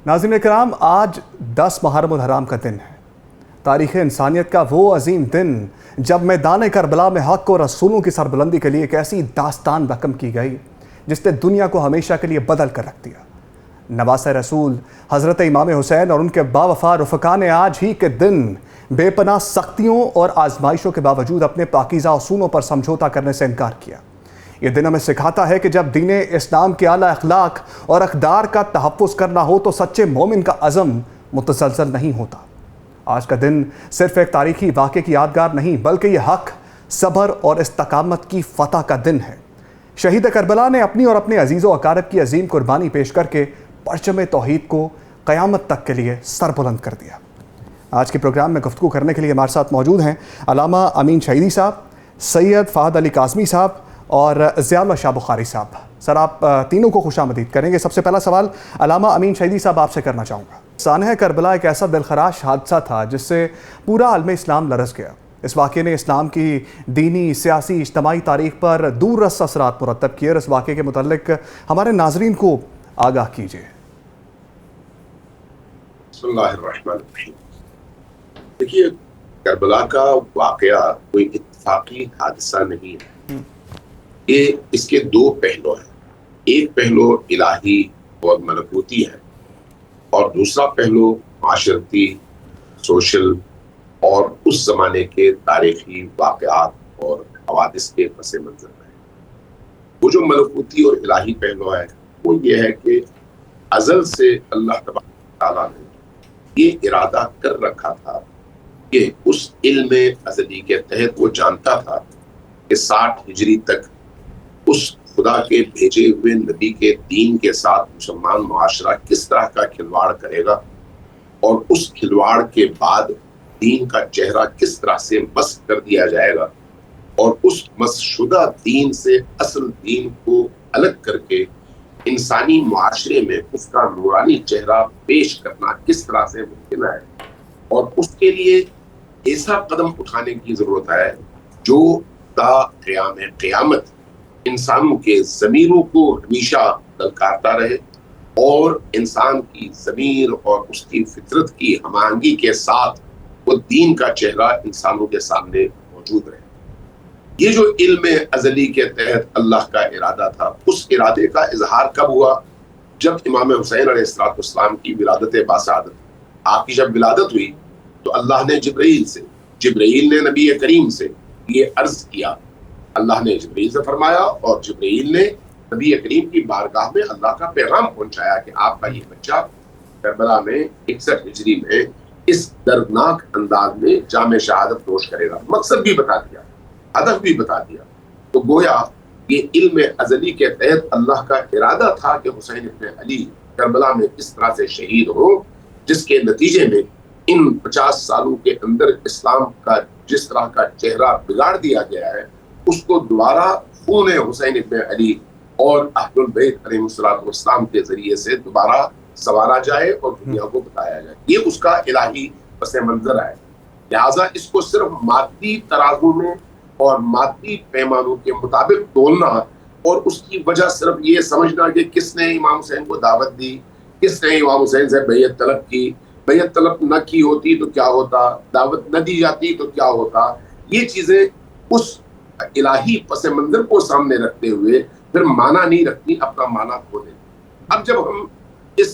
ناظرین کرام، آج 10 محرم الحرام کا دن ہے، تاریخ انسانیت کا وہ عظیم دن جب میدان کربلا میں حق اور رسولوں کی سربلندی کے لیے ایک ایسی داستان رقم کی گئی جس نے دنیا کو ہمیشہ کے لیے بدل کر رکھ دیا۔ نواسۂ رسول حضرت امام حسین اور ان کے باوفا رفقا نے آج ہی کے دن بے پناہ سختیوں اور آزمائشوں کے باوجود اپنے پاکیزہ اصولوں پر سمجھوتا کرنے سے انکار کیا۔ یہ دن ہمیں سکھاتا ہے کہ جب دین اسلام کے اعلیٰ اخلاق اور اقدار کا تحفظ کرنا ہو تو سچے مومن کا عزم متزلزل نہیں ہوتا۔ آج کا دن صرف ایک تاریخی واقعے کی یادگار نہیں بلکہ یہ حق، صبر اور استقامت کی فتح کا دن ہے۔ شہید کربلا نے اپنی اور اپنے عزیز و اقارب کی عظیم قربانی پیش کر کے پرچم توحید کو قیامت تک کے لیے سر بلند کر دیا۔ آج کے پروگرام میں گفتگو کرنے کے لیے ہمارے ساتھ موجود ہیں علامہ امین شہیدی صاحب، سید فہد علی کاظمی صاحب اور ضیاء اللہ شاہ بخاری صاحب۔ سر، آپ تینوں کو خوش آمدید کریں گے۔ سب سے پہلا سوال علامہ امین شہیدی صاحب آپ سے کرنا چاہوں گا۔ سانحہ کربلا ایک ایسا دلخراش حادثہ تھا جس سے پورا عالم اسلام لرز گیا۔ اس واقعے نے اسلام کی دینی، سیاسی، اجتماعی تاریخ پر دور رس اثرات مرتب کیے اور اس واقعے کے متعلق ہمارے ناظرین کو آگاہ کیجیے۔ بسم اللہ الرحمن الرحیم۔ دیکھیے، کربلا کا واقعہ کوئی اتفاقی حادثہ نہیں ہے۔ یہ اس کے دو پہلو ہیں۔ ایک پہلو الہی اور ملکوتی ہے اور دوسرا پہلو معاشرتی، سوشل اور اس زمانے کے تاریخی واقعات اور حوادث کے پس منظر میں ہے۔ وہ جو ملکوتی اور الہی پہلو ہے وہ یہ ہے کہ ازل سے اللہ تبارک تعالیٰ نے یہ ارادہ کر رکھا تھا کہ اس علم ازلی کے تحت وہ جانتا تھا کہ 60 ہجری تک اس خدا کے بھیجے ہوئے نبی کے دین کے ساتھ مسلمان معاشرہ کس طرح کا کھلواڑ کرے گا اور اس کھلواڑ کے بعد دین کا چہرہ کس طرح سے مسخ کر دیا جائے گا اور اس مسخ شدہ دین سے اصل دین کو الگ کر کے انسانی معاشرے میں اس کا نورانی چہرہ پیش کرنا کس طرح سے ممکن ہے، اور اس کے لیے ایسا قدم اٹھانے کی ضرورت ہے جو تا قیام قیامت انسانوں کے ضمیروں کو ہمیشہ للکارتا رہے اور انسان کی ضمیر اور اس کی فطرت کی ہم آہنگی کے ساتھ وہ دین کا چہرہ انسانوں کے سامنے موجود رہے۔ یہ جو علم ازلی کے تحت اللہ کا ارادہ تھا، اس ارادے کا اظہار کب ہوا؟ جب امام حسین علیہ السلام کی ولادت باسعادت، آپ کی جب ولادت ہوئی تو اللہ نے جبرائیل نے نبی کریم سے یہ عرض کیا۔ اللہ نے جبرائیل سے فرمایا اور جبرائیل نے نبی کریم کی بارگاہ میں اللہ کا پیغام پہنچایا کہ آپ کا یہ بچہ کربلا میں 61 ہجری میں اس دردناک انداز میں جام شہادت نوش کرے گا۔ مقصد بھی بتا دیا، ہدف بھی بتا دیا۔ تو گویا یہ علم ازلی کے تحت اللہ کا ارادہ تھا کہ حسین ابن علی کربلا میں اس طرح سے شہید ہو، جس کے نتیجے میں ان 50 سالوں کے اندر اسلام کا جس طرح کا چہرہ بگاڑ دیا گیا ہے اس کو دوبارہ خون حسین ابن علی اور اہل البیت علیہ السلام کے ذریعے سے دوبارہ سنوارا جائے اور دنیا کو بتایا جائے۔ یہ اس کا الہی پس منظر ہے۔ لہٰذا اس کو صرف مادی ترازو میں اور مادی پیمانوں کے مطابق تولنا اور اس کی وجہ صرف یہ سمجھنا کہ کس نے امام حسین کو دعوت دی، کس نے امام حسین سے بیعت طلب کی، بیعت طلب نہ کی ہوتی تو کیا ہوتا، دعوت نہ دی جاتی تو کیا ہوتا، یہ چیزیں اس الہی پس منظر کو سامنے رکھتے ہوئے پھر معنی نہیں رکھتی، اپنا معنی کھو دیتی۔ اب جب ہم اس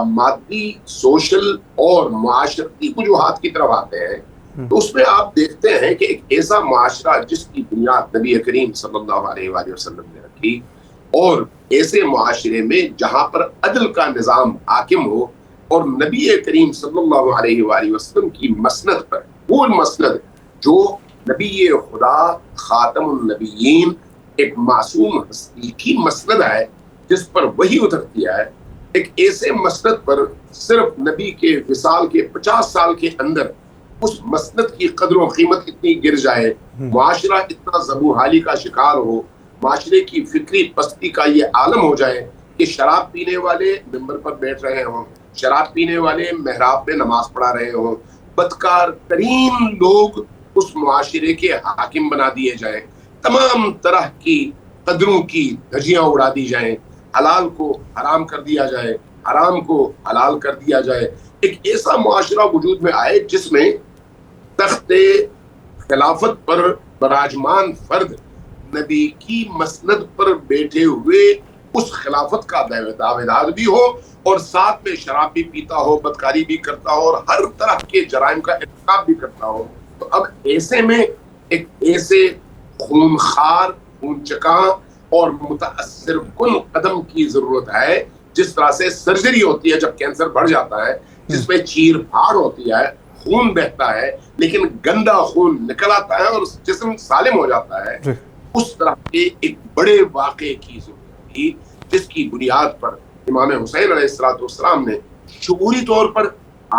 مادی، سوشل اور معاشرتی وجوہات کی طرف آتے ہیں تو اس میں آپ دیکھتے ہیں کہ ایک ایسا معاشرہ جس کی بنیاد نبی کریم صلی اللہ علیہ وآلہ وسلم نے رکھی، اور ایسے معاشرے میں جہاں پر عدل کا نظام حاکم ہو اور نبی کریم صلی اللہ علیہ وآلہ وسلم کی مسند پر، وہ مسند جو نبی خدا خاتم النبیین ایک معصوم ہستی کی مسند ہے جس پر وحی اترتی ہے، ایک ایسے مسند پر صرف نبی کے وصال کے 50 سال کے اندر اس مسند کی قدر و قیمت اتنی گر جائے، معاشرہ اتنا زبوحالی کا شکار ہو، معاشرے کی فکری پستی کا یہ عالم ہو جائے کہ شراب پینے والے ممبر پر بیٹھ رہے ہوں، شراب پینے والے محراب میں نماز پڑھا رہے ہوں، بدکار ترین لوگ اس معاشرے کے حاکم بنا دیے جائیں، تمام طرح کی قدروں کی دھجیاں اڑا دی جائیں، حلال کو حرام کر دیا جائے، حرام کو حلال کر دیا جائے، ایک ایسا معاشرہ وجود میں آئے جس میں تخت خلافت پر براجمان فرد نبی کی مسند پر بیٹھے ہوئے اس خلافت کا دعویدار بھی ہو اور ساتھ میں شراب بھی پیتا ہو، بدکاری بھی کرتا ہو اور ہر طرح کے جرائم کا ارتکاب بھی کرتا ہو. تو اب ایسے میں ایک ایسے خونخوار، خون چکاں اور متاثر کن قدم کی ضرورت ہے. جس طرح سے سرجری ہوتی ہے جب کینسر بڑھ جاتا ہے، جس میں چیر پھاڑ ہوتی ہے، خون بہتا ہے لیکن گندا خون نکل آتا ہے اور جسم سالم ہو جاتا ہے، اس طرح کے ایک بڑے واقعے کی ضرورت تھی جس کی بنیاد پر امام حسین علیہ السلام نے شعوری طور پر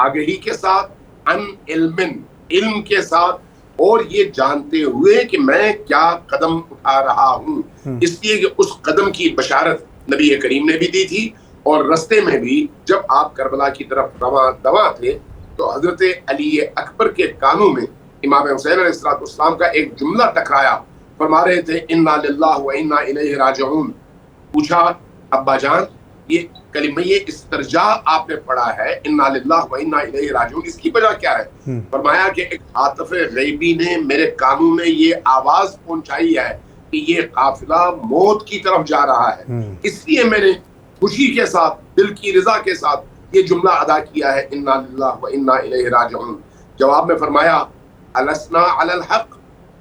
آگہی کے ساتھ، علم کے ساتھ اور یہ جانتے ہوئے کہ میں کیا قدم اٹھا رہا ہوں، اس لیے کہ اس قدم کی بشارت نبی کریم نے بھی دی تھی. اور رستے میں بھی جب آپ کربلا کی طرف رواں تھے تو حضرت علی اکبر کے کانوں میں امام حسین علیہ السلام کا ایک جملہ ٹکرایا. فرما رہے تھے انا للہ و انا الیہ راجعون. پوچھا ابا جان یہ کلمہ استرجاع آپ نے پڑھا ہے انا للہ و انا الیہ راجعون، اس کی وجہ کیا ہے؟ فرمایا کہ ایک عاطف غیبی نے میرے کانوں میں یہ آواز پہنچائی ہے کہ یہ قافلہ موت کی طرف جا رہا ہے، اس لیے میں نے خوشی کے ساتھ، دل کی رضا کے ساتھ یہ جملہ ادا کیا ہے انا للہ و انا الیہ راجعون. جواب میں فرمایا السنا علی الحق،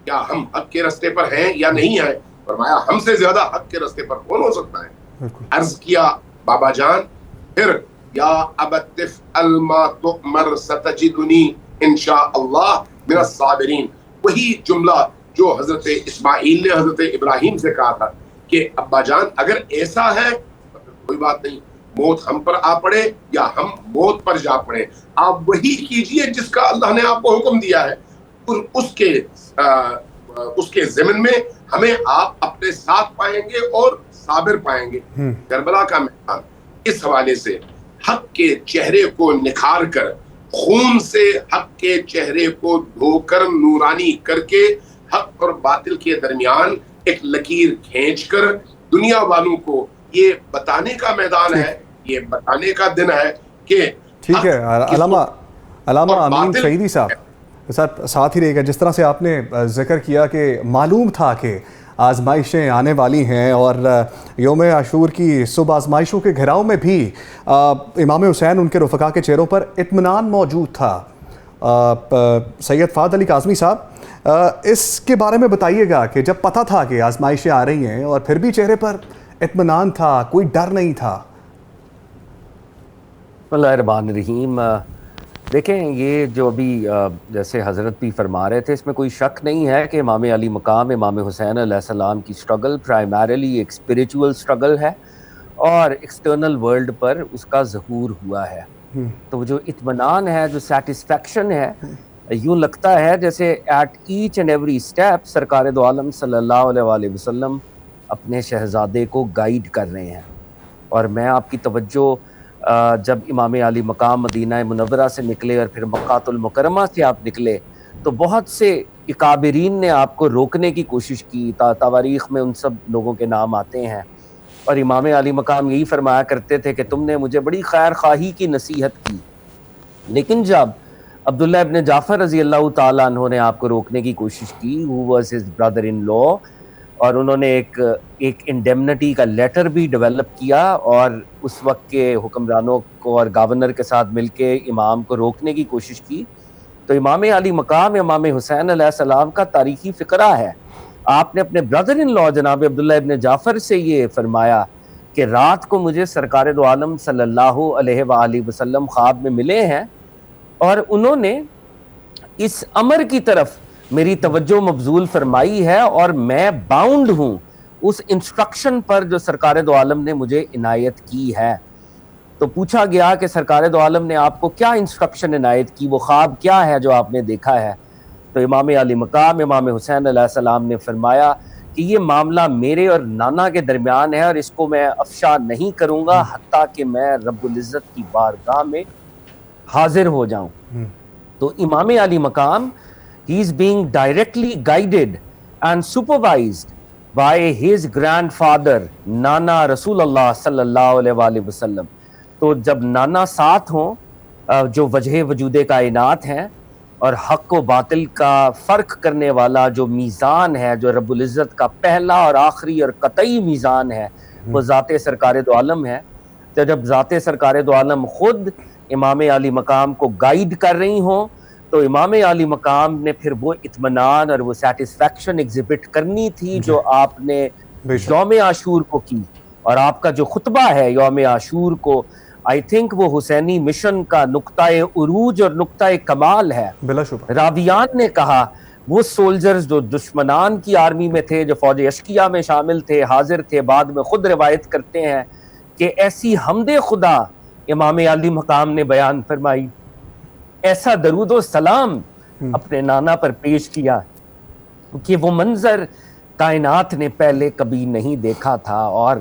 کیا ہم حق کے راستے پر ہیں یا نہیں ہیں؟ فرمایا ہم سے زیادہ حق کے راستے پر کون ہو سکتا ہے؟ عرض کیا بابا جان پھر یا ابت افعل ما تؤمر ستجدنی انشاء اللہ من الصابرین. وہی جملہ جو حضرت اسماعیل نے حضرت ابراہیم سے کہا تھا کہ ابا جان اگر ایسا ہے کوئی بات نہیں، موت ہم پر آ پڑے یا ہم موت پر جا پڑے، آپ وہی کیجئے جس کا اللہ نے آپ کو حکم دیا ہے، اس کے ضمن میں ہمیں آپ اپنے ساتھ پائیں گے اور صابر پائیں گے. کربلا کا میدان اس حوالے سے حق کے چہرے کو نکھار کر، خون سے حق کے چہرے کو دھو کر نورانی کر کے حق اور باطل کے درمیان ایک لکیر کھینچ کر دنیا والوں کو یہ بتانے کا میدان ہے، یہ بتانے کا دن ہے کہ ٹھیک ہے. علامہ امین شہیدی صاحب ساتھ ہی رہے گا. جس طرح سے آپ نے ذکر کیا کہ معلوم تھا کہ آزمائشیں آنے والی ہیں اور یوم عاشور کی صبح آزمائشوں کے گھراؤ میں بھی امام حسین ان کے رفقا کے چہروں پر اطمینان موجود تھا. سید فہد علی کاظمی صاحب اس کے بارے میں بتائیے گا کہ جب پتہ تھا کہ آزمائشیں آ رہی ہیں اور پھر بھی چہرے پر اطمینان تھا، کوئی ڈر نہیں تھا. بسم اللہ الرحمن الرحیم. دیکھیں یہ جو ابھی جیسے حضرت بھی فرما رہے تھے، اس میں کوئی شک نہیں ہے کہ امام علی مقام امام حسین علیہ السلام کی سٹرگل پرائمریلی ایک اسپریچول سٹرگل ہے اور ایکسٹرنل ورلڈ پر اس کا ظہور ہوا ہے. تو جو اطمینان ہے، جو سیٹسفیکشن ہے، یوں لگتا ہے جیسے at each and every step سرکار دو عالم صلی اللہ علیہ وآلہ وسلم اپنے شہزادے کو گائیڈ کر رہے ہیں. اور میں آپ کی توجہ جب امام علی مقام مدینہ منورہ سے نکلے اور پھر مکہ المکرمہ سے آپ نکلے تو بہت سے اکابرین نے آپ کو روکنے کی کوشش کی. تواریخ میں ان سب لوگوں کے نام آتے ہیں اور امام علی مقام یہی فرمایا کرتے تھے کہ تم نے مجھے بڑی خیر خواہی کی نصیحت کی، لیکن جب عبداللہ ابن جعفر رضی اللہ تعالیٰ عنہ نے آپ کو روکنے کی کوشش کی، who was his brother in law، اور انہوں نے ایک انڈیمنٹی کا لیٹر بھی ڈیولپ کیا اور اس وقت کے حکمرانوں کو اور گورنر کے ساتھ مل کے امام کو روکنے کی کوشش کی، تو امام علی مقام امام حسین علیہ السلام کا تاریخی فقرہ ہے. آپ نے اپنے برادر ان لا جناب عبداللہ ابن جعفر سے یہ فرمایا کہ رات کو مجھے سرکار دو عالم صلی اللہ علیہ وآلہ وسلم خواب میں ملے ہیں اور انہوں نے اس امر کی طرف میری توجہ مبذول فرمائی ہے اور میں باؤنڈ ہوں اس انسٹرکشن پر جو سرکار دو عالم نے مجھے عنایت کی ہے. تو پوچھا گیا کہ سرکار دو عالم نے آپ کو کیا انسٹرکشن عنایت کی، وہ خواب کیا ہے جو آپ نے دیکھا ہے؟ تو امام علی مقام امام حسین علیہ السلام نے فرمایا کہ یہ معاملہ میرے اور نانا کے درمیان ہے اور اس کو میں افشا نہیں کروں گا حتیٰ کہ میں رب العزت کی بارگاہ میں حاضر ہو جاؤں. تو امام علی مقام he is being directly guided and supervised by his grandfather Nana Rasulullah sallallahu alaihi wasallam. تو جب نانا ساتھ ہوں جو وجہ وجود کائنات ہیں اور حق و باطل کا فرق کرنے والا جو میزان ہے، جو رب العزت کا پہلا اور آخری اور قطعی میزان ہے، وہ ذات سرکار دو عالم ہے، تو جب ذات سرکار دو عالم خود امام علی مقام کو گائیڈ کر رہی ہوں تو امام علی مقام نے پھر وہ اطمینان اور وہ سیٹسفیکشن ایگزیبٹ کرنی تھی جو آپ نے یوم عاشور کو کی. اور آپ کا جو خطبہ ہے یوم عاشور کو، آئی تھنک وہ حسینی مشن کا نقطۂ عروج اور نقطۂ کمال ہے. بلا شبہ راویان نے کہا وہ سولجرز جو دشمنان کی آرمی میں تھے، جو فوج اشقیہ میں شامل تھے، حاضر تھے، بعد میں خود روایت کرتے ہیں کہ ایسی حمد خدا امام علی مقام نے بیان فرمائی، ایسا درود و سلام اپنے نانا پر پیش کیا کہ وہ منظر کائنات نے پہلے کبھی نہیں دیکھا تھا، اور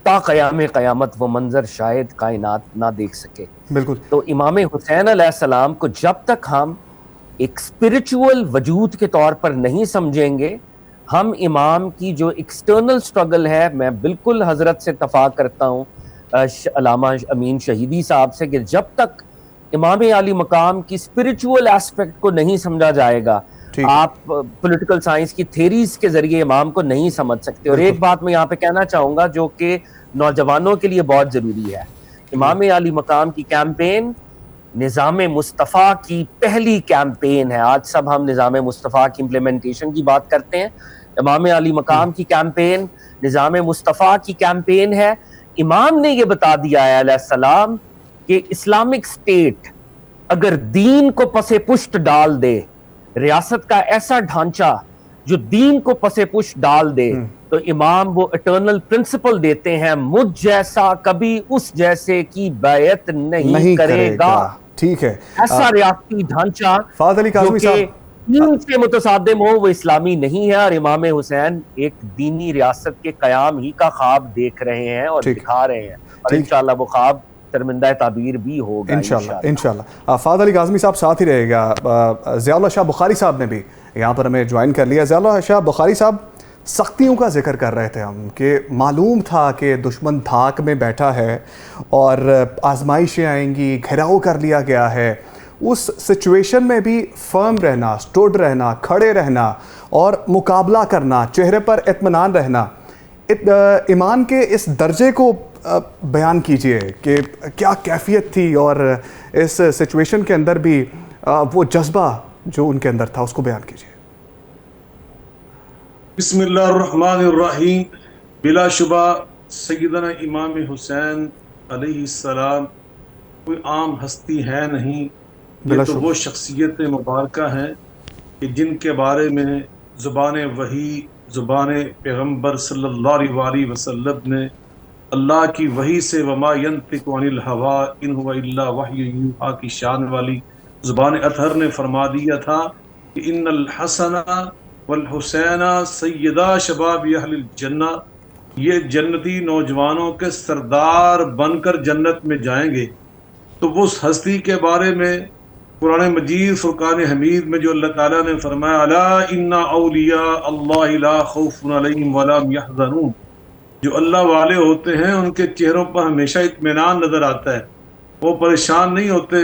تا قیام قیامت وہ منظر شاید کائنات نہ دیکھ سکے. بالکل. تو امام حسین علیہ السلام کو جب تک ہم ایک اسپرچول وجود کے طور پر نہیں سمجھیں گے، ہم امام کی جو ایکسٹرنل سٹرگل ہے، میں بالکل حضرت سے اتفاق کرتا ہوں علامہ امین شہیدی صاحب سے، کہ جب تک امام علی مقام کی اسپرچول ایسپیکٹ کو نہیں سمجھا جائے گا آپ پولیٹیکل سائنس کی تھیریز کے ذریعے امام کو نہیں سمجھ سکتے. اور ایک بات میں یہاں پہ کہنا چاہوں گا جو کہ نوجوانوں کے لیے بہت ضروری ہے، امام علی مقام کی کیمپین نظام مصطفیٰ کی پہلی کیمپین ہے. آج سب ہم نظام مصطفیٰ کی امپلیمنٹیشن کی بات کرتے ہیں، امام علی مقام کی کیمپین نظام مصطفیٰ کی کیمپین ہے. امام نے یہ بتا دیا ہے علیہ السلام کہ اسلامک اسٹیٹ اگر دین کو پس پشت ڈال دے، ریاست کا ایسا ڈھانچہ جو دین کو پس پشت ڈال دے، تو امام وہ اٹرنل پرنسپل دیتے ہیں، مجھ جیسا کبھی اس جیسے کی بیعت نہیں کرے گا. ٹھیک ہے، ایسا ریاستی ڈھانچہ جو کہ دین سے متصادم ہو وہ اسلامی نہیں ہے. اور امام حسین ایک دینی ریاست کے قیام ہی کا خواب دیکھ رہے ہیں اور دکھا رہے ہیں، اور انشاءاللہ وہ خواب ترمندہ تعبیر بھی ہوگا انشاءاللہ. فہد علی کاظمی صاحب ساتھ ہی رہے گا. ضیاء اللہ شاہ بخاری صاحب نے بھی یہاں پر ہمیں جوائن کر لیا. ضیاء اللہ شاہ بخاری صاحب، سختیوں کا ذکر کر رہے تھے ہم کہ معلوم تھا کہ دشمن دھاک میں بیٹھا ہے اور آزمائشیں آئیں گی، گھیراؤ کر لیا گیا ہے. اس سچویشن میں بھی فرم رہنا، سٹوڈ رہنا، کھڑے رہنا اور مقابلہ کرنا، چہرے پر اطمینان رہنا، ایمان کے اس درجے کو بیان کیجئے کہ کیا کیفیت تھی، اور اس سچویشن کے اندر بھی وہ جذبہ جو ان کے اندر تھا اس کو بیان کیجئے. بسم اللہ الرحمن الرحیم. بلا شبہ سیدنا امام حسین علیہ السلام کوئی عام ہستی ہے نہیں، یہ تو وہ شخصیت مبارکہ ہیں کہ جن کے بارے میں زبان وحی، زبان پیغمبر صلی اللہ علیہ وسلم نے اللہ کی وحی سے وما ینطق عن الہوی ان هو الا وحی یوحی کی شان والی زبان اطہر نے فرما دیا تھا کہ ان الحسن والحسین سیدہ شباب اہل الجنہ، یہ جنتی نوجوانوں کے سردار بن کر جنت میں جائیں گے. تو وہ اس ہستی کے بارے میں قرآن مجید فرقان حمید میں جو اللہ تعالیٰ نے فرمایا الا ان اولیاء اللہ لا خوف علیہم ولا هم یحزنون، جو اللہ والے ہوتے ہیں ان کے چہروں پر ہمیشہ اطمینان نظر آتا ہے، وہ پریشان نہیں ہوتے.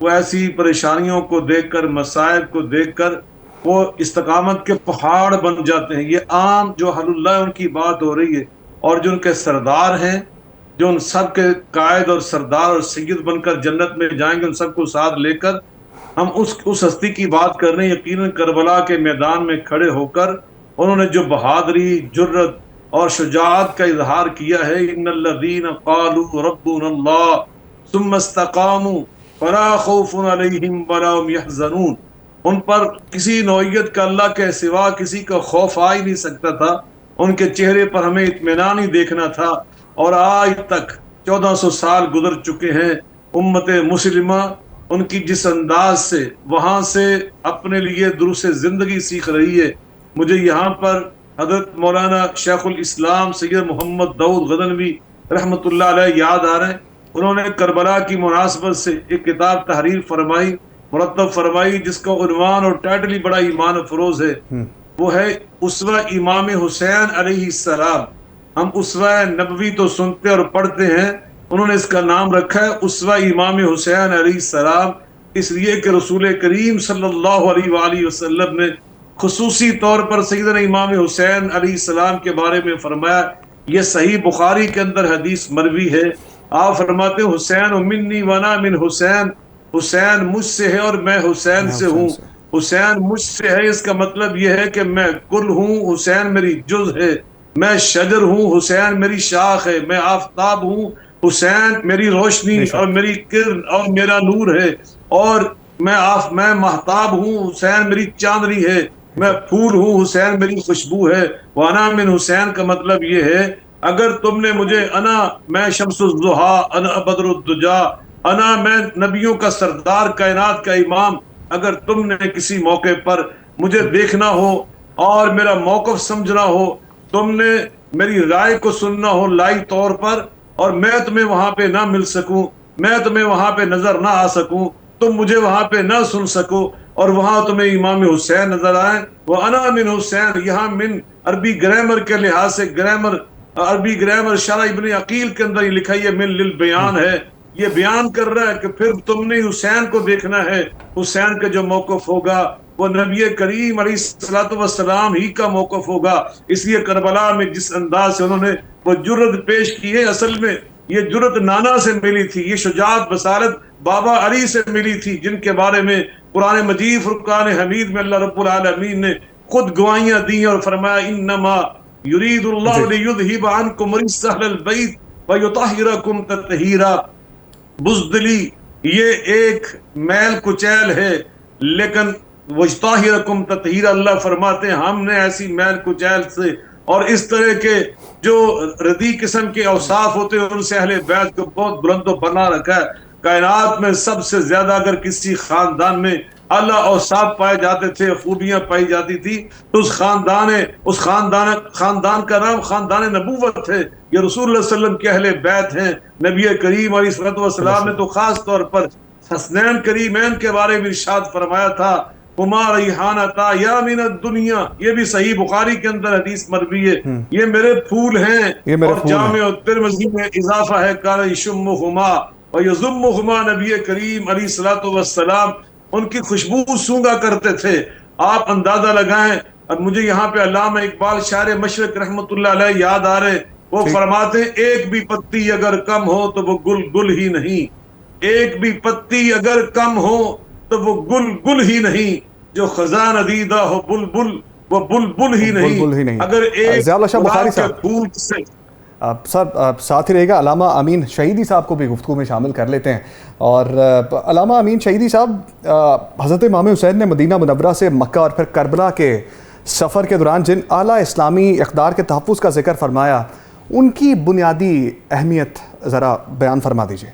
وہ ایسی پریشانیوں کو دیکھ کر، مصائب کو دیکھ کر وہ استقامت کے پہاڑ بن جاتے ہیں. یہ عام جو حل اللہ ان کی بات ہو رہی ہے، اور جو ان کے سردار ہیں، جو ان سب کے قائد اور سردار اور سید بن کر جنت میں جائیں گے، ان سب کو ساتھ لے کر ہم اس ہستی کی بات کر رہے ہیں. یقیناً کربلا کے میدان میں کھڑے ہو کر انہوں نے جو بہادری، جرت اور شجاعت کا اظہار کیا ہے، ان الذین قالوا ربنا اللہ ثم استقاموا فلا خوف علیہم ولا هم یحزنون، ان پر کسی نوعیت کا اللہ کے سوا کسی کا خوف آ ہی نہیں سکتا تھا، ان کے چہرے پر ہمیں اطمینان ہی دیکھنا تھا. اور آج تک 1400 سال گزر چکے ہیں، امت مسلمہ ان کی جس انداز سے وہاں سے اپنے لیے دروس زندگی سیکھ رہی ہے. مجھے یہاں پر حضرت مولانا شیخ الاسلام سید محمد داؤد غزنوی رحمۃ اللہ علیہ یاد آ رہے ہیں. انہوں نے کربلا کی مناسبت سے ایک کتاب تحریر فرمائی، مرتب فرمائی، جس کا عنوان اور ٹائٹل ہی بڑا ایمان افروز ہے. وہ ہے اسوہ امام حسین علیہ السلام. ہم اسوہ نبوی تو سنتے اور پڑھتے ہیں، انہوں نے اس کا نام رکھا ہے اسوہ امام حسین علیہ السلام، اس لیے کہ رسول کریم صلی اللہ علیہ وآلہ وسلم نے خصوصی طور پر سیدنا امام حسین علیہ السلام کے بارے میں فرمایا. یہ صحیح بخاری کے اندر حدیث مروی ہے. آپ فرماتے ہیں حسین منی وانا من حسین، حسین مجھ سے ہے اور میں حسین سے ہوں. حسین مجھ سے ہے اس کا مطلب یہ ہے کہ میں کل ہوں، حسین میری جز ہے. میں شجر ہوں، حسین میری شاخ ہے. میں آفتاب ہوں، حسین میری روشنی اور میری کرن اور میرا نور ہے. اور میں مہتاب ہوں، حسین میری چاندنی ہے. میں پھول ہوں، حسین میری خوشبو ہے. وانا من حسین کا مطلب یہ ہے اگر تم نے مجھے میں شمس الضحیٰ، انا بدر الدجا، میں نبیوں کا سردار، کائنات کا امام، اگر تم نے کسی موقع پر مجھے دیکھنا ہو اور میرا موقف سمجھنا ہو، تم نے میری رائے کو سننا ہو لائی طور پر، اور میں تمہیں وہاں پہ نہ مل سکوں، میں تمہیں وہاں پہ نظر نہ آ سکوں، تم مجھے وہاں پہ نہ سن سکو، اور وہاں تمہیں امام حسین نظر آئے. وہ انا من حسین، یہاں من عربی گرامر کے لحاظ سے عربی گرامر شرح ابن عقیل کے اندر یہ لکھا ہے من للبیان ہے. یہ بیان کر رہا ہے کہ پھر تم نے حسین کو دیکھنا ہے. حسین کا جو موقف ہوگا وہ نبی کریم علیہ الصلوۃ والسلام ہی کا موقف ہوگا. اس لیے کربلا میں جس انداز سے انہوں نے وہ جرت پیش کی ہے، اصل میں یہ جرت نانا سے ملی تھی، یہ شجاعت بصارت بابا علی سے ملی تھی، جن کے بارے میں قرآن مجید فرقان حمید میں اللہ رب العالمین نے خود گواہیاں دی اور فرمایا انما یرید اللہ لیذھب عنکم رجس اہل البیت ویطہرکم تطہیرا. بزدلی یہ ایک میل کچیل ہے، لیکن وَجْطَاهِرَكُمْ تَطْهِيرًا، اللہ فرماتے ہیں ہم نے ایسی میل کچیل سے اور اس طرح کے جو ردی قسم کے اوصاف ہوتے ہیں ان سے اہل بیت کو بہت بلند و بنا رکھا ہے. کائنات میں سب سے زیادہ اگر کسی خاندان میں اعلیٰ اوصاف پائے جاتے تھے، خوبیاں پائی جاتی تھی، تو اس خاندان کا نام خاندان نبوت ہے. یہ رسول اللہ صلی اللہ علیہ وسلم کے اہل بیت ہیں. نبی کریم علیہ الصلوۃ والسلام نے تو خاص طور پر حسنین کریمین کے بارے میں ارشاد فرمایا تھا ہما ریحانتا یا من الدنیا. یہ بھی صحیح بخاری کے اندر حدیث مروی ہے، یہ میرے پھول ہیں. اور جامع ترمذی میں اضافہ ہے کان یشمہما ویضمہما، نبی کریم علیہ الصلوۃ والسلام ان کی خوشبو سونگا کرتے تھے. آپ اندازہ لگائیں. اب مجھے یہاں پہ علامہ اقبال شاعر مشرق رحمۃ اللہ علیہ یاد آ رہے. وہ فرماتے ہیں ایک بھی پتی اگر کم ہو تو وہ گل ہی نہیں، ایک بھی پتی اگر کم ہو تو وہ گل ہی نہیں، جو خزاں ندیدہ ہو بلبل وہ بلبل ہی نہیں. اگر ایک گلاب کے پھول سے سر ساتھ ہی رہے گا. علامہ امین شہیدی صاحب کو بھی گفتگو میں شامل کر لیتے ہیں. اور علامہ امین شہیدی صاحب، حضرت امام حسین نے مدینہ منورہ سے مکہ اور پھر کربلا کے سفر کے دوران جن اعلیٰ اسلامی اقدار کے تحفظ کا ذکر فرمایا، ان کی بنیادی اہمیت ذرا بیان فرما دیجیے.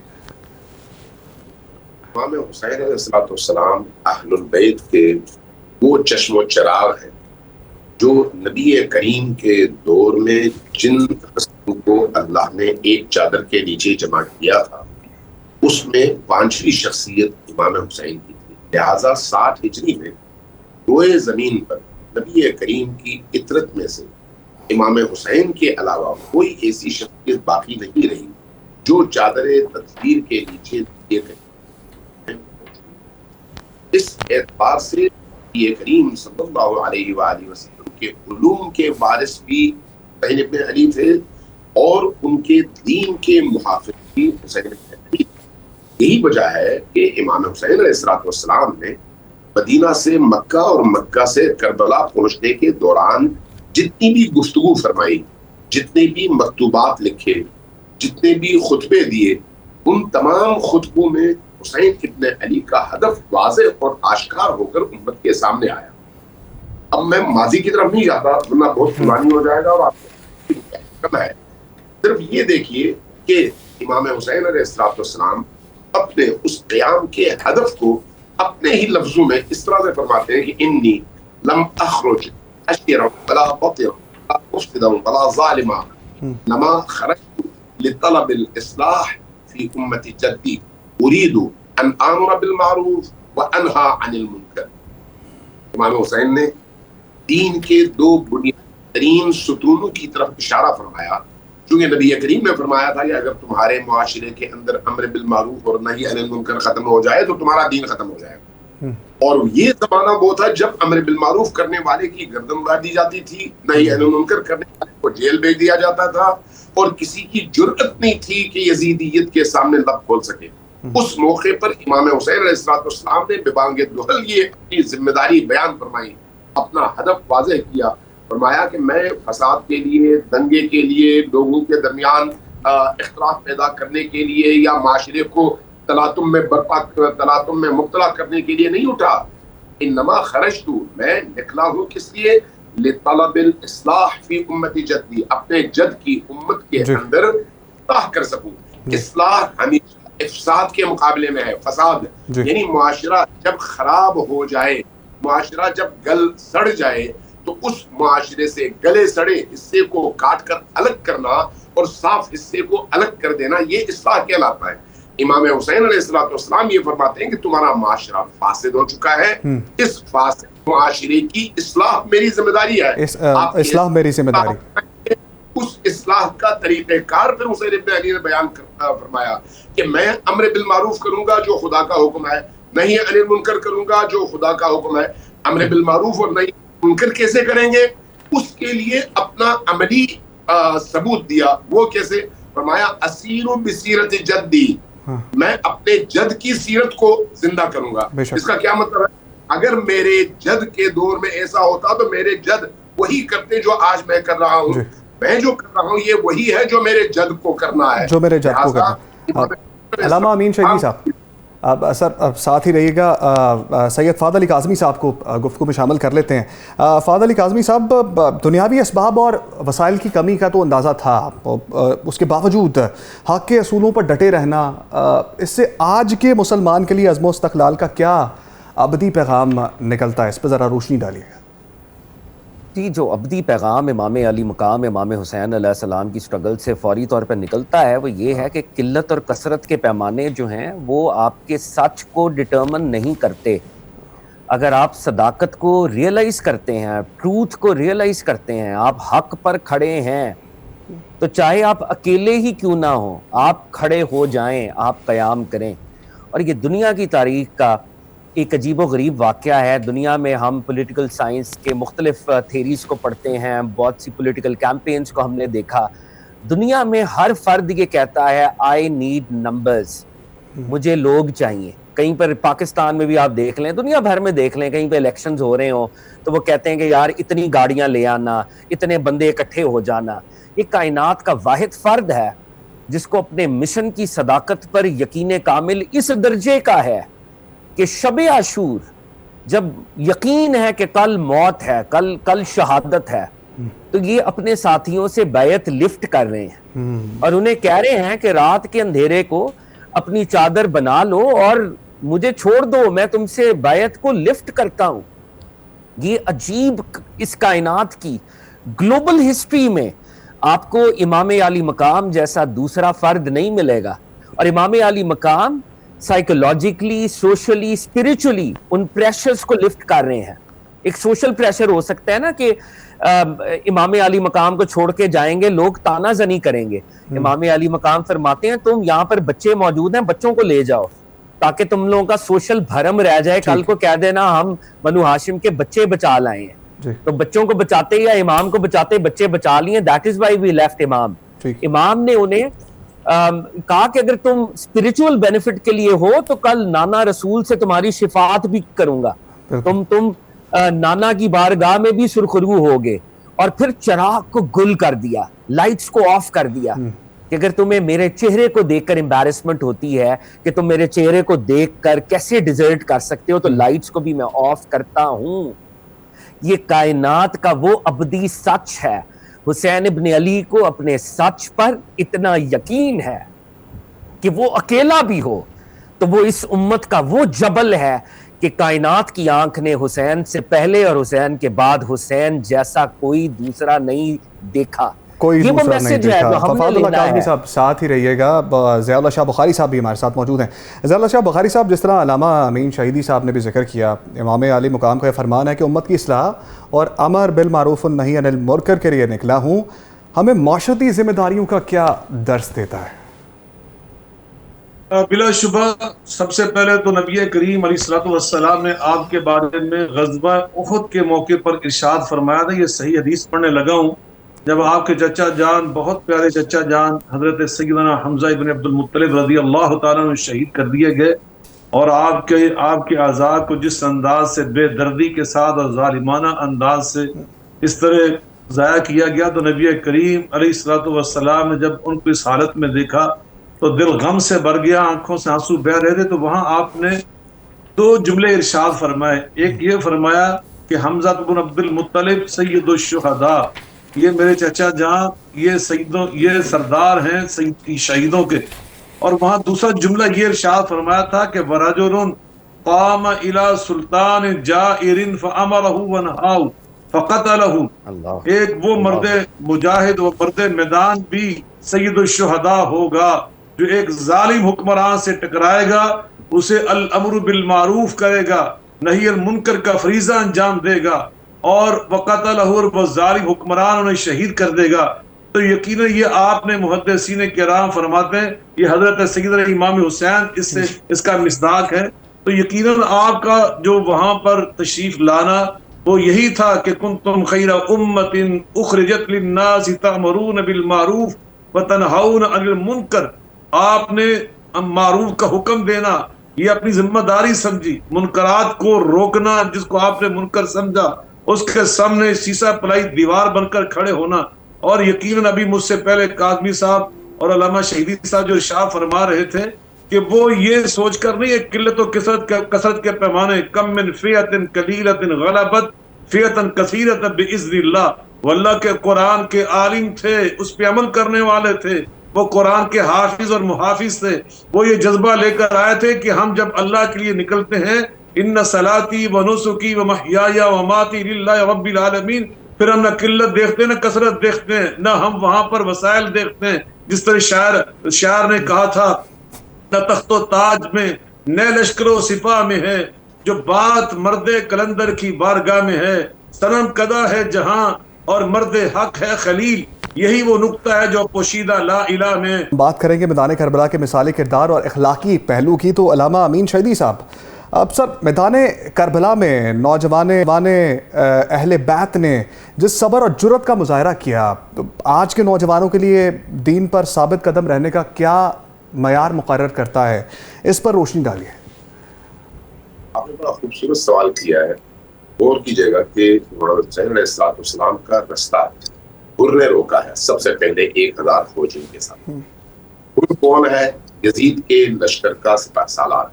امام حسین علیہ السلام اہل البیت کے وہ چشم و چراغ ہیں جو نبی کریم کے دور میں جن رسولوں کو اللہ نے ایک چادر کے نیچے جمع کیا تھا، اس میں پانچویں شخصیت امام حسین کی تھی. لہٰذا 60 ہجری میں روئے زمین پر نبی کریم کی عطرت میں سے امام حسین کے علاوہ کوئی ایسی شخصیت باقی نہیں رہی جو چادر تطہیر کے نیچے دیے گئے. اس اعتبار سے نبی کریم صلی اللہ علیہ وآلہ وسلم کے علوم کے وارث بھی حسین ابن علی تھے اور ان کے دین کے محافظ بھی حسین ابن علی. یہی وجہ ہے کہ امام حسین علیہ السلام نے مدینہ سے مکہ اور مکہ سے کربلا پہنچنے کے دوران جتنی بھی گفتگو فرمائی، جتنے بھی مکتوبات لکھے، جتنے بھی خطبے دیے، ان تمام خطبوں میں حسین ابن علی کا ہدف واضح اور آشکار ہو کر امت کے سامنے آیا. اب میں ماضی کی طرف نہیں جاتا ورنہ بہت پرانی ہو جائے گا اور آپ کو ہے. صرف یہ دیکھیے کہ امام حسین علیہ السلام اپنے اس قیام کے ہدف کو اپنے ہی لفظوں میں اس طرح سے فرماتے ہیں کہ انی لم اخرج اشرا ولا بطرا ولا مفسدا ولا ظالما انما خرجت لطلب الاصلاح في امة جدي اريد ان امر بالمعروف وانهى عن المنکر. امام حسین نے دین کے دو بنیادی ترین ستونوں کی طرف اشارہ فرمایا چونکہ نبی کریم نے فرمایا تھا کہ اگر تمہارے معاشرے کے اندر امر بالمعروف اور نہی عن المنکر ختم ہو جائے تو تمہارا دین ختم ہو جائے گا. اور یہ زمانہ وہ تھا جب امر بالمعروف کرنے والے کی گردن اڑا دی جاتی تھی, نہی عن المنکر کرنے والے کو جیل بھیج دیا جاتا تھا, اور کسی کی جرأت نہیں تھی کہ یزیدیت کے سامنے لب کھول سکے. اس موقع پر امام حسین علیہ السلام نے ببانگ دہل یہ اپنی ذمہ داری بیان فرمائی, اپنا ہدف واضح کیا. فرمایا کہ میں فساد کے لیے, دنگے کے لیے, لوگوں کے درمیان اختلاف پیدا کرنے کے لیے یا معاشرے کو تلاطم میں مبتلا کرنے کے لیے نہیں اٹھا. انما خرجت, میں نکلا ہوں کس لیے؟ لطلب الاصلاح فی امت جدی, اپنے جد کی امت کے اندر اصلاح کر سکوں. اصلاح ہمیشہ افساد کے مقابلے میں ہے. فساد یعنی معاشرہ جب خراب ہو جائے, معاشرہ جب گل سڑ جائے تو اس معاشرے سے گلے سڑے حصے کو کاٹ کر الگ کرنا اور صاف حصے کو الگ کر دینا, یہ اصلاح کہلاتا ہے. امام حسین علیہ السلام یہ فرماتے ہیں کہ تمہارا معاشرہ فاسد ہو چکا ہے, اس فاسد معاشرے کی اصلاح میری ذمہ داری ہے. اصلاح میری ذمہ داری. اس اصلاح کا طریقہ کار پھر حسین ابن علی نے بیان فرمایا کہ میں امر بالمعروف کروں گا جو خدا کا حکم ہے, نہی عن المنکر کروں گا جو خدا کا حکم ہے. امر بالمعروف اور نہی منکر کیسے کریں گے؟ اس کے لیے اپنا عملی ثبوت دیا. وہ کیسے؟ فرمایا اسیر بسیرت جدی, میں اپنے جد کی سیرت کو زندہ کروں گا. اس کا کیا مطلب ہے؟ اگر میرے جد کے دور میں ایسا ہوتا تو میرے جد وہی کرتے جو آج میں کر رہا ہوں. میں جو کر رہا ہوں یہ وہی ہے جو میرے جد کو کرنا ہے, جو میرے جد کو کرنا ہے. علامہ امین شہیدی صاحب, اب سر ساتھ ہی رہیے گا. سید فہد علی کاظمی صاحب کو گفتگو میں شامل کر لیتے ہیں. فہد علی کاظمی صاحب, دنیاوی اسباب اور وسائل کی کمی کا تو اندازہ تھا, اس کے باوجود حق کے اصولوں پر ڈٹے رہنا, اس سے آج کے مسلمان کے لیے عزم و استقلال کا کیا ابدی پیغام نکلتا ہے؟ اس پہ ذرا روشنی ڈالیے گا. جی, جو ابدی پیغام امام علی مقام امام حسین علیہ السلام کی سٹرگل سے فوری طور پر نکلتا ہے وہ یہ ہے کہ قلت اور کثرت کے پیمانے جو ہیں وہ آپ کے سچ کو ڈٹرمن نہیں کرتے. اگر آپ صداقت کو ریئلائز کرتے ہیں, ٹروتھ کو ریئلائز کرتے ہیں, آپ حق پر کھڑے ہیں, تو چاہے آپ اکیلے ہی کیوں نہ ہوں آپ کھڑے ہو جائیں, آپ قیام کریں. اور یہ دنیا کی تاریخ کا ایک عجیب و غریب واقعہ ہے. دنیا میں ہم پولیٹیکل سائنس کے مختلف تھیریز کو پڑھتے ہیں, بہت سی پولیٹیکل کیمپینز کو ہم نے دیکھا. دنیا میں ہر فرد یہ کہتا ہے آئی نیڈ نمبرز, مجھے لوگ چاہیے. کہیں پر پاکستان میں بھی آپ دیکھ لیں, دنیا بھر میں دیکھ لیں, کہیں پہ الیکشنز ہو رہے ہوں تو وہ کہتے ہیں کہ یار اتنی گاڑیاں لے آنا, اتنے بندے اکٹھے ہو جانا. یہ کائنات کا واحد فرد ہے جس کو اپنے مشن کی صداقت پر یقین کامل اس درجے کا ہے کہ شب عاشور جب یقین ہے کہ کل موت ہے, کل شہادت ہے, تو یہ اپنے ساتھیوں سے بیعت لفٹ کر رہے ہیں اور انہیں کہہ رہے ہیں کہ رات کے اندھیرے کو اپنی چادر بنا لو اور مجھے چھوڑ دو, میں تم سے بیعت کو لفٹ کرتا ہوں. یہ عجیب, اس کائنات کی گلوبل ہسٹری میں آپ کو امام علی مقام جیسا دوسرا فرد نہیں ملے گا. اور امام علی مقام سائیکولوجیکلی, سوشلی, اسپرچولی ان پریشرز کو لفٹ کر رہے ہیں. ایک سوشل پریشر ہو سکتا ہے نا کہ امام علی مقام کو چھوڑ کے جائیں گے, لوگ تانا زنی کریں گے. امام علی مقام فرماتے ہیں تم یہاں پر بچے موجود ہیں, بچوں کو لے جاؤ تاکہ تم لوگوں کا سوشل بھرم رہ جائے. کل کو کہہ دینا ہم بنو ہاشم کے بچے بچا لائے ہیں, تو بچوں کو بچاتے یا امام کو بچاتے بچے بچا لیے. That is why we left imam. امام نے انہیں کہا کہ اگر تم اسپرچول بینیفٹ کے لیے ہو تو کل نانا رسول سے تمہاری شفاعت بھی کروں گا, تم نانا کی بارگاہ میں بھی سرخرو ہوگے. اور پھر چراغ کو گل کر دیا, لائٹس کو آف کر دیا کہ اگر تمہیں میرے چہرے کو دیکھ کر امبیرسمنٹ ہوتی ہے کہ تم میرے چہرے کو دیکھ کر کیسے ڈیزرٹ کر سکتے ہو, تو لائٹس کو بھی میں آف کرتا ہوں. یہ کائنات کا وہ ابدی سچ ہے. حسین ابن علی کو اپنے سچ پر اتنا یقین ہے کہ وہ اکیلا بھی ہو تو وہ اس امت کا وہ جبل ہے کہ کائنات کی آنکھ نے حسین سے پہلے اور حسین کے بعد حسین جیسا کوئی دوسرا نہیں دیکھا. کوئی دوسرا نہیں دیکھا. فہد اللہ کاظمی صاحب ساتھ ہی رہیے گا. ضیاء اللہ شاہ بخاری صاحب بھی ہمارے ساتھ موجود ہیں. ضیاء اللہ شاہ بخاری صاحب, جس طرح علامہ امین شہیدی صاحب نے بھی ذکر کیا, امام علی مقام کا یہ فرمان ہے کہ امت کی اصلاح اور امر بالمعروف والنہی عن المنکر کے لیے نکلا ہوں. ہمیں معاشرتی ذمہ داریوں کا کیا درس دیتا ہے؟ بلا شبہ سب سے پہلے تو نبی کریم علیہ الصلوۃ والسلام نے آپ کے بارے میں غزوہ احد کے موقع پر ارشاد فرمایا تھا. یہ صحیح حدیث پڑھنے لگا ہوں. جب آپ کے چچا جان، بہت پیارے چچا جان حضرت سیدنا حمزہ ابن عبد المطلب رضی اللہ تعالیٰ عنہ شہید کر دیے گئے، اور آپ کے اعضاء کو جس انداز سے بے دردی کے ساتھ اور ظالمانہ انداز سے اس طرح ضائع کیا گیا، تو نبی کریم علیہ الصلوۃ والسلام نے جب ان کو اس حالت میں دیکھا تو دل غم سے بھر گیا، آنکھوں سے آنسو بہہ رہے تھے. تو وہاں آپ نے دو جملے ارشاد فرمائے. ایک یہ فرمایا کہ حمزہ بن عبد المطلب سید الشہداء، یہ میرے چچا جان، یہ سردار ہیں شہیدوں کے. اور وہاں دوسرا جملہ یہ ارشاد فرمایا تھا کہ ورجل قام الی سلطان جائر فامرہ ونہاہ فقتلہ. ایک وہ مرد مجاہد و مرد میدان بھی سید الشہداء ہوگا جو ایک ظالم حکمران سے ٹکرائے گا، اسے الامر بالمعروف کرے گا، نہی المنکر کا فریضہ انجام دے گا، اور وقتلہ، اور وہ ظالم حکمران انہیں شہید کر دے گا. تو یقیناً یہ آپ نے محدثین کرام فرماتے ہیں یہ حضرت سیدنا امام حسین اس کا مصداق ہے. تو یقیناً آپ کا جو وہاں پر تشریف لانا وہ یہی تھا کہ کنتم خیر امت اخرجت للناس تأمرون بالمعروف وتنہون عن المنکر. آپ نے معروف کا حکم دینا یہ اپنی ذمہ داری سمجھی، منکرات کو روکنا جس کو آپ نے منکر سمجھا اس کے سامنے سیسا پلائی دیوار بن کر کھڑے ہونا. اور یقیناً ابھی مجھ سے پہلے کاظمی صاحب اور علامہ شہیدی صاحب جو ارشاد فرما رہے تھے کہ وہ یہ سوچ کر نہیں، ایک قلت و کثرت کے پیمانے، کم من فئۃ قلیلۃ غلبت فئۃ کثیرۃ باذن اللہ. وہ اللہ کے قرآن کے عالم تھے، اس پہ عمل کرنے والے تھے، وہ قرآن کے حافظ اور محافظ تھے. وہ یہ جذبہ لے کر آئے تھے کہ ہم جب اللہ کے لیے نکلتے ہیں، ان صلاتی و نسکی و محیای و مماتی للہ رب العالمین، پھر ہم نہ قلت دیکھتے ہیں نہ کثرت دیکھتے ہیں، نہ ہم وہاں پر وسائل دیکھتے ہیں. جس طرح شاعر نے کہا تھا، نہ تخت و تاج میں نہ لشکر و سپاہ میں ہے، جو بات مرد کلندر کی بارگاہ میں ہے، صنم کدا ہے جہاں اور مرد حق ہے خلیل. یہی وہ نقطہ ہے جو پوشیدہ لا الہ میں. بات کریں گے میدان کربلا کے مثالی کردار اور اخلاقی پہلو کی، تو علامہ امین شہیدی صاحب، اب سر میدان کربلا میں نوجوان اہل بیت نے جس صبر اور جرت کا مظاہرہ کیا، تو آج کے نوجوانوں کے لیے دین پر ثابت قدم رہنے کا کیا معیار مقرر کرتا ہے، اس پر روشنی ڈالیے. آپ نے بڑا خوبصورت سوال کیا ہے. غور کیجیے گا کہ محمد حسین علیہ السلام کا رستہ حر نے روکا ہے سب سے پہلے 1000 فوجیوں کے ساتھ. حر کون ہے؟ یزید کے لشکر کا سپہ سالار.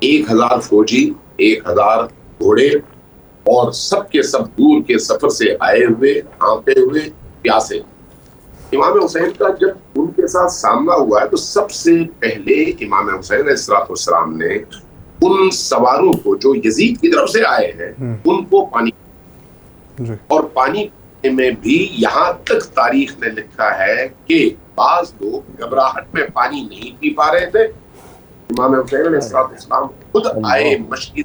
1000 فوجی، 1000 گھوڑے، اور سب کے سب دور کے سفر سے آئے ہوئے، ہانپے ہوئے، پیاسے. امام حسین کا جب ان کے ساتھ سامنا ہوا ہے تو سب سے پہلے امام حسین علیہ السلام نے ان سواروں کو جو یزید کی طرف سے آئے ہیں ان کو پانی، اور پانی میں بھی یہاں تک تاریخ نے لکھا ہے کہ بعض لوگ گھبراہٹ میں پانی نہیں پی پا رہے تھے. امام حسین علیہ السلام خود آئے، مشکل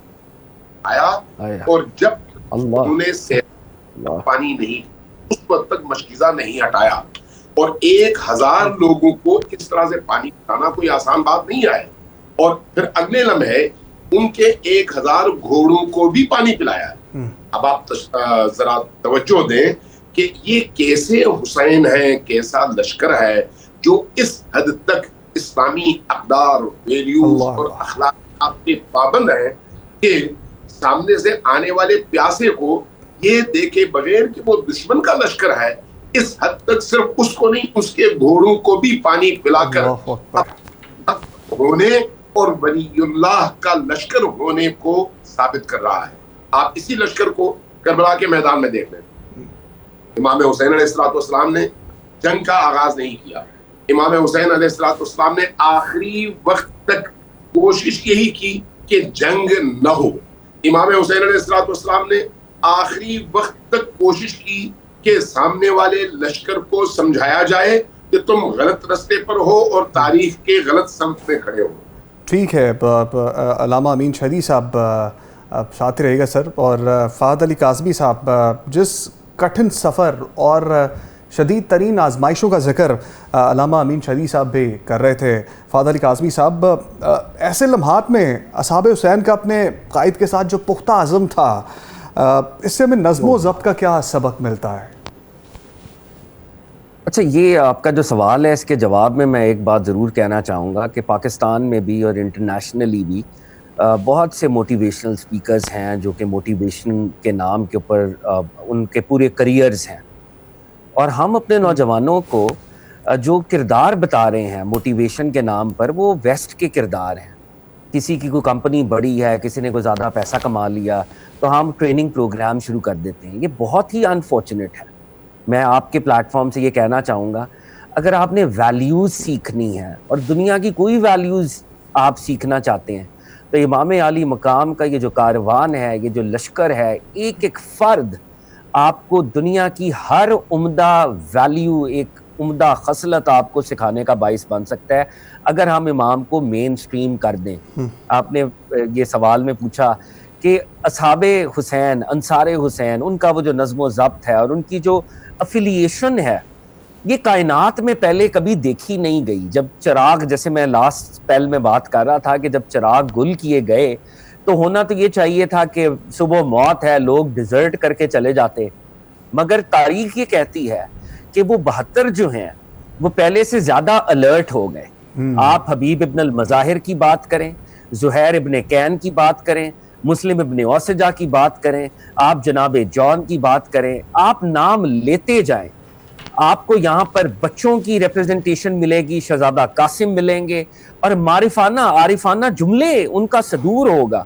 آیا، اور جب انہوں نے پانی نہیں اس وقت تک مشکیزہ نہیں ہٹایا. اور 1000 لوگوں کو اس طرح سے پانی پلانا کوئی آسان بات نہیں ہے. اور پھر اگلے لمحے ان کے 1000 گھوڑوں کو بھی پانی پلایا. اب آپ ذرا توجہ دیں کہ یہ کیسے حسین ہیں، کیسا لشکر ہے جو اس حد تک اسلامی اقدار، ویلیوز اور اخلاقیات کے پابند ہیں کہ سامنے سے آنے والے پیاسے کو یہ دیکھے بغیر کہ وہ دشمن کا لشکر ہے، اس حد تک صرف اس کو نہیں اس کے گھوڑوں کو بھی پانی پلا کر ہونے اور ولی اللہ کا لشکر ہونے کو ثابت کر رہا ہے. آپ اسی لشکر کو کربلا کے میدان میں دیکھ لیں. امام حسین علیہ السلام نے جنگ کا آغاز نہیں کیا. امام حسین علیہ السلام نے آخری وقت تک کوشش یہی کی کہ جنگ نہ ہو. امام حسین علیہ السلام نے آخری وقت تک کوشش کی کہ سامنے والے لشکر کو سمجھایا جائے کہ تم غلط رستے پر ہو اور تاریخ کے غلط سمت میں کھڑے ہو. ٹھیک ہے علامہ امین شہیدی صاحب ساتھ رہے گا سر. اور فہد علی کاظمی صاحب، جس کٹھن سفر اور شدید ترین آزمائشوں کا ذکر علامہ امین شریف صاحب بھی کر رہے تھے. فہد علی کاظمی صاحب، ایسے لمحات میں اصحاب حسین کا اپنے قائد کے ساتھ جو پختہ عزم تھا، اس سے ہمیں نظم و ضبط کا کیا سبق ملتا ہے؟ اچھا، یہ آپ کا جو سوال ہے، اس کے جواب میں ایک بات ضرور کہنا چاہوں گا کہ پاکستان میں بھی اور انٹرنیشنلی بھی بہت سے موٹیویشنل سپیکرز ہیں جو کہ موٹیویشن کے نام کے اوپر ان کے پورے کریئرز ہیں، اور ہم اپنے نوجوانوں کو جو کردار بتا رہے ہیں موٹیویشن کے نام پر، وہ ویسٹ کے کردار ہیں. کسی کی کوئی کمپنی بڑی ہے، کسی نے کوئی زیادہ پیسہ کما لیا تو ہم ٹریننگ پروگرام شروع کر دیتے ہیں. یہ بہت ہی انفارچونیٹ ہے. میں آپ کے پلیٹ فارم سے یہ کہنا چاہوں گا، اگر آپ نے ویلیوز سیکھنی ہے اور دنیا کی کوئی ویلیوز آپ سیکھنا چاہتے ہیں، تو امام عالی مقام کا یہ جو کاروان ہے، یہ جو لشکر ہے، ایک ایک فرد آپ کو دنیا کی ہر عمدہ ویلیو، ایک عمدہ خصلت آپ کو سکھانے کا باعث بن سکتا ہے اگر ہم امام کو مین سٹریم کر دیں. آپ نے یہ سوال میں پوچھا کہ اصحاب حسین، انصار حسین، ان کا وہ جو نظم و ضبط ہے اور ان کی جو افیلیشن ہے، یہ کائنات میں پہلے کبھی دیکھی نہیں گئی. جب چراغ، جیسے میں لاسٹ پہل میں بات کر رہا تھا کہ جب چراغ گل کیے گئے تو ہونا تو یہ چاہیے تھا کہ صبح موت ہے، لوگ ڈیزرٹ کر کے چلے جاتے، مگر تاریخ یہ کہتی ہے کہ وہ 72 جو ہیں وہ پہلے سے زیادہ الرٹ ہو گئے. آپ حبیب ابن المظاہر کی بات کریں، زہیر ابن کین کی بات کریں، مسلم ابن اوسجہ کی بات کریں، آپ جناب جان کی بات کریں، آپ نام لیتے جائیں. آپ کو یہاں پر بچوں کی ریپرزنٹیشن ملے گی، شہزادہ قاسم ملیں گے، اور معرفانہ عارفانہ جملے ان کا صدور ہوگا.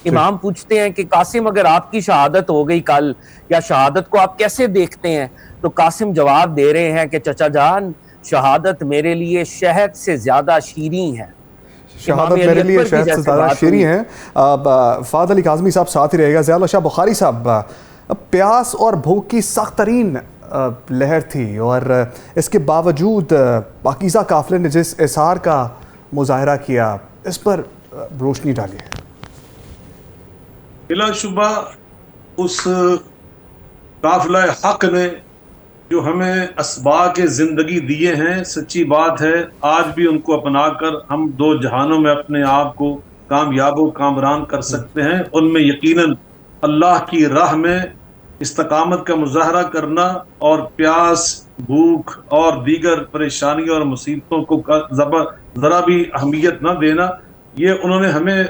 امام پوچھتے ہیں کہ قاسم، اگر آپ کی شہادت ہو گئی کل، یا شہادت کو آپ کیسے دیکھتے ہیں؟ تو قاسم جواب دے رہے ہیں کہ چچا جان، شہادت میرے لیے شہد سے زیادہ شیریں ہے. شہادت میرے لیے شہد سے زیادہ شیریں ہیں. فہد علی کاظمی صاحب ساتھ ہی رہے گا. ضیاء اللہ شاہ بخاری صاحب، پیاس اور بھوک کی سخت ترین لہر تھی، اور اس کے باوجود پاکیزہ قافلے نے جس اصرار کا مظاہرہ کیا، اس پر روشنی ڈالی ہے. بلا شبہ اس قافلہ حق نے جو ہمیں اسباق زندگی دیے ہیں، سچی بات ہے آج بھی ان کو اپنا کر ہم دو جہانوں میں اپنے آپ کو کامیاب و کامران کر سکتے ہیں. ان میں یقیناً اللہ کی راہ میں استقامت کا مظاہرہ کرنا اور پیاس، بھوک اور دیگر پریشانیوں اور مصیبتوں کو ذرا بھی اہمیت نہ دینا، یہ انہوں نے ہمیں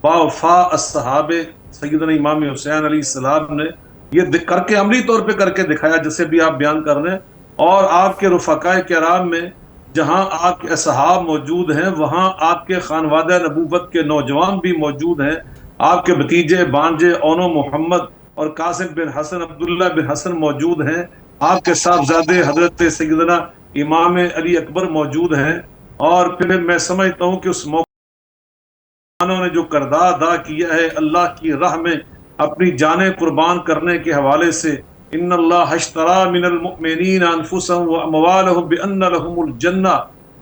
باوفا اصحاب سیدنا امام حسین علیہ السلام نے یہ کر کے عملی طور پہ کر کے دکھایا، جسے بھی آپ بیان کر رہے ہیں. اور آپ کے رفقائے کرام میں جہاں آپ کے اصحاب موجود ہیں، وہاں آپ کے خانوادہ نبوت کے نوجوان بھی موجود ہیں. آپ کے بھتیجے بانجے اونو محمد اور قاسم بن حسن، عبداللہ بن حسن موجود ہیں. آپ کے صاحبزادے حضرت سیدنا امام علی اکبر موجود ہیں. اور پھر میں سمجھتا ہوں کہ اس موقع نے جو کردار ادا کیا ہے اللہ کی راہ میں اپنی جانیں قربان کرنے کے حوالے سے، ان اللہ اشتری من المؤمنین انفسهم واموالهم بان لهم الجنہ،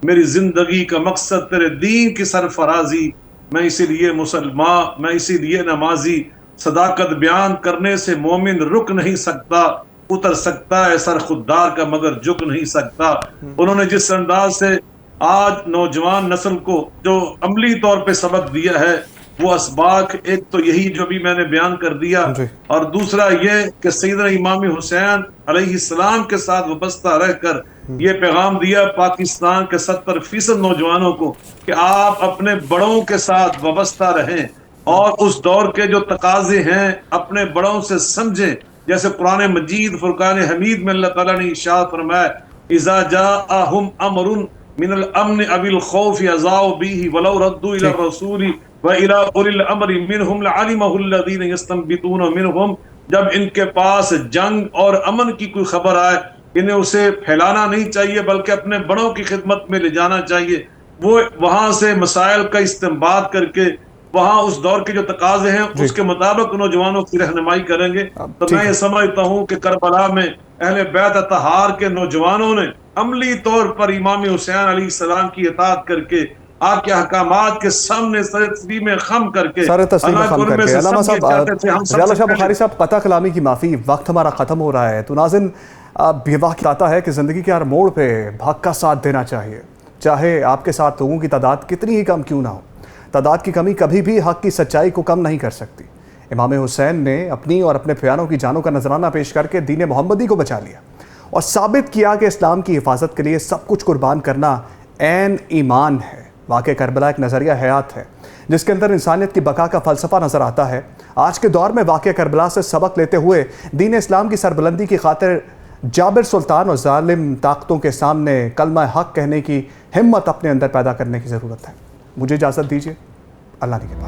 میری زندگی کا مقصد تیرے دین کی سرفرازی، میں اسی لیے مسلمان، میں اسی لیے نمازی. صداقت بیان کرنے سے مومن رک نہیں سکتا، اتر سکتا ہے سر خوددار کا مگر جھک نہیں سکتا. انہوں نے جس انداز سے آج نوجوان نسل کو جو عملی طور پہ سبق دیا ہے، وہ اسباق ایک تو یہی جو بھی میں نے بیان کر دیا، اور دوسرا یہ کہ سیدنا امام حسین علیہ السلام کے ساتھ وابستہ رہ کر یہ پیغام دیا پاکستان کے 70% نوجوانوں کو کہ آپ اپنے بڑوں کے ساتھ وابستہ رہیں اور اس دور کے جو تقاضے ہیں اپنے بڑوں سے سمجھیں. جیسے قرآن مجید فرقان حمید میں اللہ تعالیٰ نے ارشاد فرمایا، اذا جاءہم امر من الامن اب الخوف اذاعوا به ولو ردوا الى الرسول والى اولي الامر منهم لعلمه الذين يستنبطون منهم. جب ان کے پاس جنگ اور امن کی کوئی خبر آئے، انہیں اسے پھیلانا نہیں چاہیے بلکہ اپنے بڑوں کی خدمت میں لے جانا چاہیے. وہ وہاں سے مسائل کا استنباط کر کے وہاں اس دور کے جو تقاضے ہیں اس کے مطابق نوجوانوں کی رہنمائی کریں گے. تو میں یہ سمجھتا ہوں کہ کربلا میں اہل بیت اطہار کے نوجوانوں نے عملی طور پر امام حسین علیہ السلام کی اطاعت کر کے آپ کے احکامات کے سامنے سر تسلیم خم کر کے علامہ صاحب، ضیاء اللہ شاہ بخاری صاحب، قطع کلامی کی معافی، وقت ہمارا ختم ہو رہا ہے. تو ناظرین، اب یہ وقت آتا ہے کہ زندگی کے ہر موڑ پہ حق کا ساتھ دینا چاہیے، چاہے آپ کے ساتھ لوگوں کی تعداد کتنی ہی کم کیوں نہ ہو۔ تعداد کی کمی کبھی بھی حق کی سچائی کو کم نہیں کر سکتی۔ امام حسین نے اپنی اور اپنے پیاروں کی جانوں کا نذرانہ پیش کر کے دین محمدی کو بچا لیا اور ثابت کیا کہ اسلام کی حفاظت کے لیے سب کچھ قربان کرنا عین ایمان ہے۔ واقعہ کربلا ایک نظریہ حیات ہے جس کے اندر انسانیت کی بقا کا فلسفہ نظر آتا ہے۔ آج کے دور میں واقعہ کربلا سے سبق لیتے ہوئے دین اسلام کی سربلندی کی خاطر جابر سلطان اور ظالم طاقتوں کے سامنے کلمہ حق کہنے کی ہمت اپنے اندر پیدا کرنے کی ضرورت ہے۔ مجھے اجازت دیجیے، اللہ نگہبان۔